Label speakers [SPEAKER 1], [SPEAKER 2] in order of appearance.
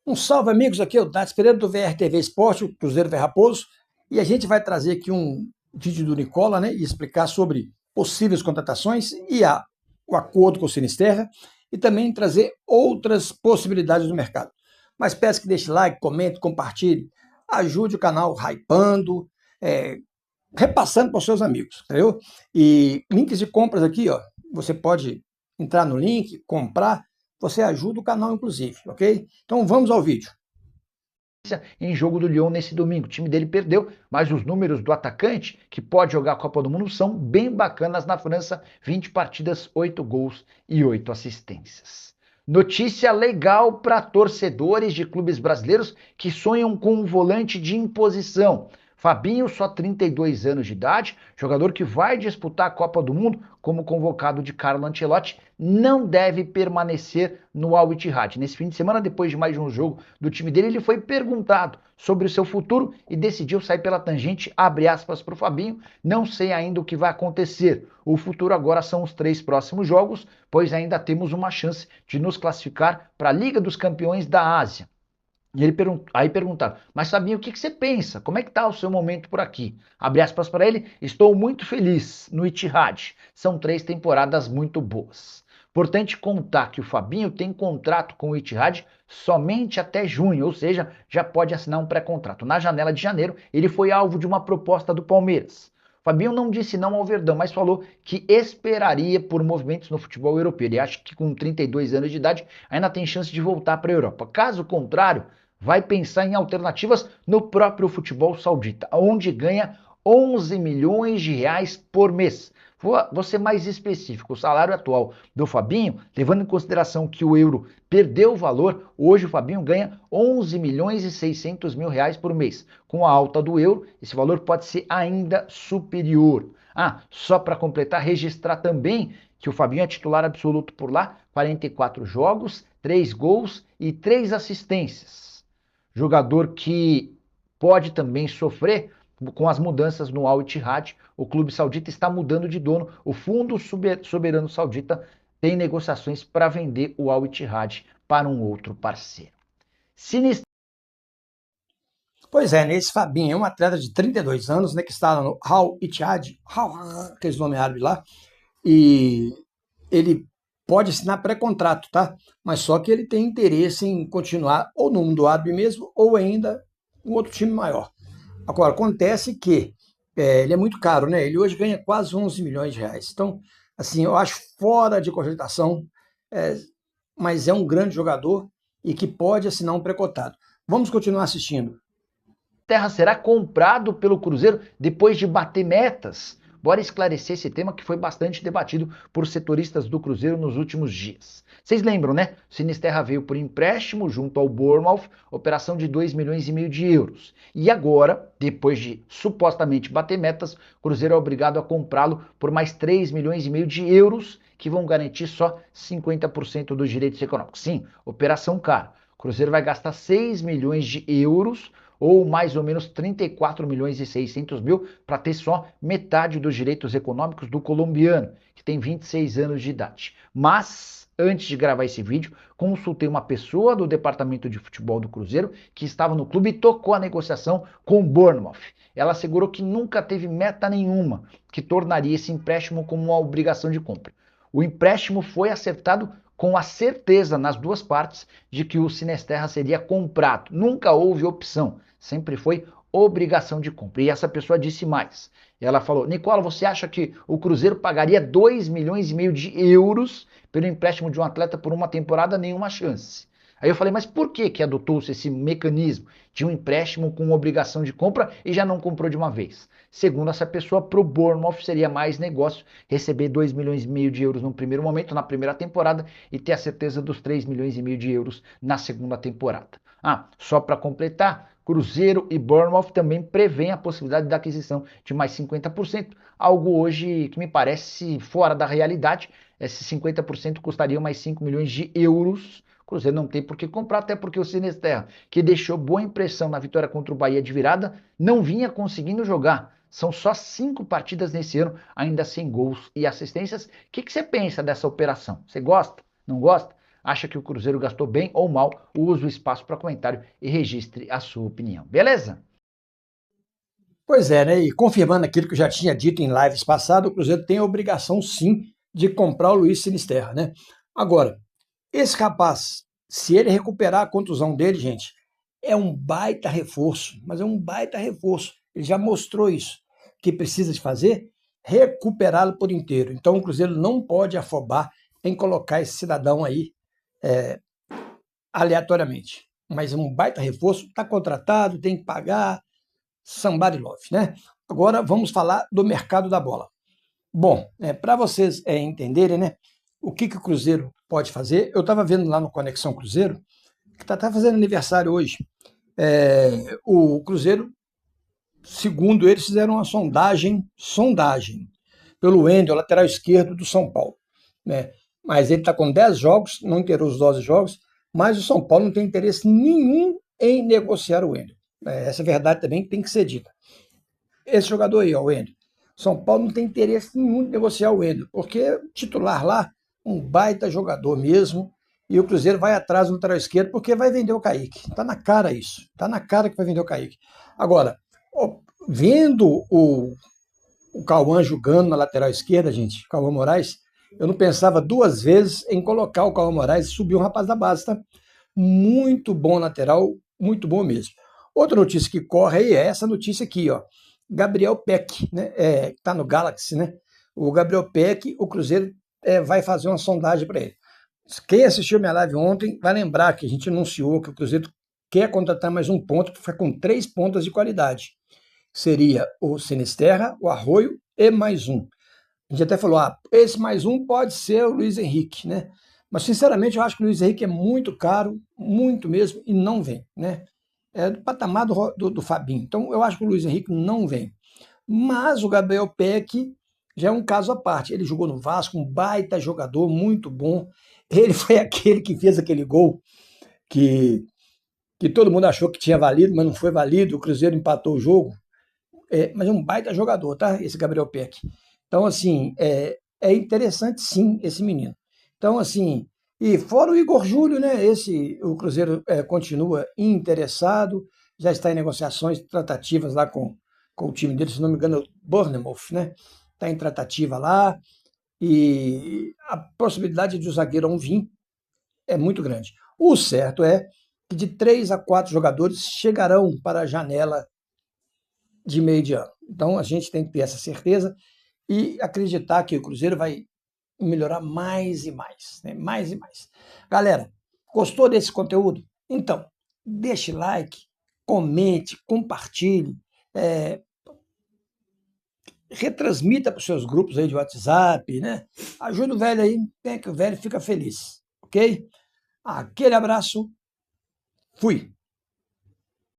[SPEAKER 1] Um salve, amigos, aqui é o Dats Pereira do VRTV Esporte, o Cruzeiro Vai Raposo, e a gente vai trazer aqui um vídeo do Nicola, né, e explicar sobre possíveis contratações e o acordo com o Sinisterra, e também trazer outras possibilidades do mercado. Mas peço que deixe like, comente, compartilhe, ajude o canal hypando, repassando para os seus amigos, entendeu? E links de compras aqui, ó, você pode entrar no link, comprar, você ajuda o canal, inclusive, ok? Então vamos ao vídeo.
[SPEAKER 2] Em jogo do Lyon nesse domingo. O time dele perdeu, mas os números do atacante, que pode jogar a Copa do Mundo, são bem bacanas na França. 20 partidas, 8 gols e 8 assistências. Notícia legal para torcedores de clubes brasileiros que sonham com um volante de imposição. Fabinho, só 32 anos de idade, jogador que vai disputar a Copa do Mundo como convocado de Carlo Ancelotti, não deve permanecer no Al Ittihad. Nesse fim de semana, depois de mais de um jogo do time dele, ele foi perguntado sobre o seu futuro e decidiu sair pela tangente, abre aspas para o Fabinho, não sei ainda o que vai acontecer. O futuro agora são os 3 próximos jogos, pois ainda temos uma chance de nos classificar para a Liga dos Campeões da Ásia. E aí perguntaram, mas Fabinho, o que você pensa? Como é que está o seu momento por aqui? Abre aspas para ele, estou muito feliz no Ittihad. São 3 temporadas muito boas. Importante contar que o Fabinho tem contrato com o Ittihad somente até junho, ou seja, já pode assinar um pré-contrato. Na janela de janeiro, ele foi alvo de uma proposta do Palmeiras. Fabinho não disse não ao Verdão, mas falou que esperaria por movimentos no futebol europeu. Ele acha que com 32 anos de idade ainda tem chance de voltar para a Europa. Caso contrário, vai pensar em alternativas no próprio futebol saudita, onde ganha 11 milhões de reais por mês. Vou ser mais específico, o salário atual do Fabinho, levando em consideração que o euro perdeu o valor, hoje o Fabinho ganha 11 milhões e 600 mil reais por mês. Com a alta do euro, esse valor pode ser ainda superior. Só para completar, registrar também que o Fabinho é titular absoluto por lá, 44 jogos, 3 gols e 3 assistências. Jogador que pode também sofrer com as mudanças no Al Ittihad. O clube saudita está mudando de dono. O Fundo Soberano Saudita tem negociações para vender o Al Ittihad para um outro parceiro.
[SPEAKER 1] Pois é, nesse Fabinho é um atleta de 32 anos, né, que está no Al Ittihad, aqueles nomes árabes lá, e ele pode assinar pré-contrato, tá? Mas só que ele tem interesse em continuar ou no mundo árabe mesmo, ou ainda um outro time maior. Agora, acontece que ele é muito caro, né? Ele hoje ganha quase 11 milhões de reais. Então, assim, eu acho fora de cogitação, mas é um grande jogador e que pode assinar um pré-cotado. Vamos continuar assistindo.
[SPEAKER 2] Terra será comprado pelo Cruzeiro depois de bater metas? Bora esclarecer esse tema que foi bastante debatido por setoristas do Cruzeiro nos últimos dias. Vocês lembram, né? O Sinisterra veio por empréstimo junto ao Bournemouth, operação de 2 milhões e meio de euros. E agora, depois de supostamente bater metas, o Cruzeiro é obrigado a comprá-lo por mais 3 milhões e meio de euros, que vão garantir só 50% dos direitos econômicos. Sim, operação cara. O Cruzeiro vai gastar 6 milhões de euros ou mais ou menos 34 milhões e 600 mil para ter só metade dos direitos econômicos do colombiano, que tem 26 anos de idade. Mas, antes de gravar esse vídeo, consultei uma pessoa do departamento de futebol do Cruzeiro que estava no clube e tocou a negociação com o Bournemouth. Ela assegurou que nunca teve meta nenhuma que tornaria esse empréstimo como uma obrigação de compra. O empréstimo foi acertado com a certeza nas duas partes de que o Sinisterra seria comprado. Nunca houve opção, sempre foi obrigação de compra. E essa pessoa disse mais. Ela falou, Nicola, você acha que o Cruzeiro pagaria 2 milhões e meio de euros pelo empréstimo de um atleta por uma temporada? Nenhuma chance. Aí eu falei, mas por que adotou-se esse mecanismo de um empréstimo com obrigação de compra e já não comprou de uma vez? Segundo essa pessoa, para o Bournemouth seria mais negócio receber 2 milhões e meio de euros no primeiro momento, na primeira temporada, e ter a certeza dos 3 milhões e meio de euros na segunda temporada. Só para completar, Cruzeiro e Bournemouth também prevêem a possibilidade da aquisição de mais 50%, algo hoje que me parece fora da realidade. Esse 50% custaria mais 5 milhões de euros. O Cruzeiro não tem por que comprar, até porque o Sinisterra, que deixou boa impressão na vitória contra o Bahia de virada, não vinha conseguindo jogar. São só 5 partidas nesse ano, ainda sem gols e assistências. O que você pensa dessa operação? Você gosta? Não gosta? acha que o Cruzeiro gastou bem ou mal? Use o espaço para comentário e registre a sua opinião. Beleza?
[SPEAKER 1] Pois é, né? E confirmando aquilo que eu já tinha dito em lives passadas, o Cruzeiro tem a obrigação, sim, de comprar o Luiz Sinisterra, né? Agora, esse rapaz, se ele recuperar a contusão dele, gente, é um baita reforço, mas é um baita reforço. Ele já mostrou isso. O que precisa de fazer? Recuperá-lo por inteiro. Então, o Cruzeiro não pode afobar em colocar esse cidadão aí aleatoriamente. Mas é um baita reforço, está contratado, tem que pagar, somebody love, né? Agora vamos falar do mercado da bola. Bom, para vocês entenderem, né, o que o Cruzeiro pode fazer, eu estava vendo lá no Conexão Cruzeiro, que está fazendo aniversário hoje. O Cruzeiro, segundo eles, fizeram uma sondagem pelo Wendel, lateral esquerdo do São Paulo, né? Mas ele está com 10 jogos, não inteirou os 12 jogos, mas o São Paulo não tem interesse nenhum em negociar o Wendel. Essa verdade também tem que ser dita. Esse jogador aí, ó, o Wendel, São Paulo não tem interesse nenhum em negociar o Wendel, porque titular lá, um baita jogador mesmo, e o Cruzeiro vai atrás do lateral esquerdo porque vai vender o Kaique. Tá na cara isso. Tá na cara que vai vender o Kaique. Agora, vendo o Cauã jogando na lateral esquerda, gente, Cauã Moraes, eu não pensava duas vezes em colocar o Cauã Moraes e subir um rapaz da base, tá? Muito bom lateral, muito bom mesmo. Outra notícia que corre aí é essa notícia aqui, ó. Gabriel Peck, né? Tá no Galaxy, né? O Gabriel Peck, o Cruzeiro vai fazer uma sondagem para ele. Quem assistiu minha live ontem vai lembrar que a gente anunciou que o Cruzeiro quer contratar mais um ponto para ficar com 3 pontas de qualidade. Seria o Sinisterra, o Arroio e mais um. A gente até falou, esse mais um pode ser o Luiz Henrique, né? Mas, sinceramente, eu acho que o Luiz Henrique é muito caro, muito mesmo, e não vem, né? É do patamar do Fabinho. Então, eu acho que o Luiz Henrique não vem. Mas o Gabriel Peck já é um caso à parte. Ele jogou no Vasco, um baita jogador, muito bom. Ele foi aquele que fez aquele gol que todo mundo achou que tinha valido, mas não foi valido. O Cruzeiro empatou o jogo. Mas é um baita jogador, tá? Esse Gabriel Peck. Então, assim, é interessante sim esse menino. Então, assim, e fora o Igor Júlio, né? O Cruzeiro continua interessado, já está em negociações, tratativas lá com o time dele, se não me engano, o Bournemouth, né? Está em tratativa lá, e a possibilidade de o zagueiro não vir é muito grande. O certo é que de 3 a 4 jogadores chegarão para a janela de meio de ano. Então a gente tem que ter essa certeza e acreditar que o Cruzeiro vai melhorar mais e mais, né? Mais e mais. Galera, gostou desse conteúdo? Então, deixe like, comente, compartilhe, retransmita para os seus grupos aí de WhatsApp, né? Ajuda o velho aí, que o velho fica feliz, ok? Aquele abraço, fui!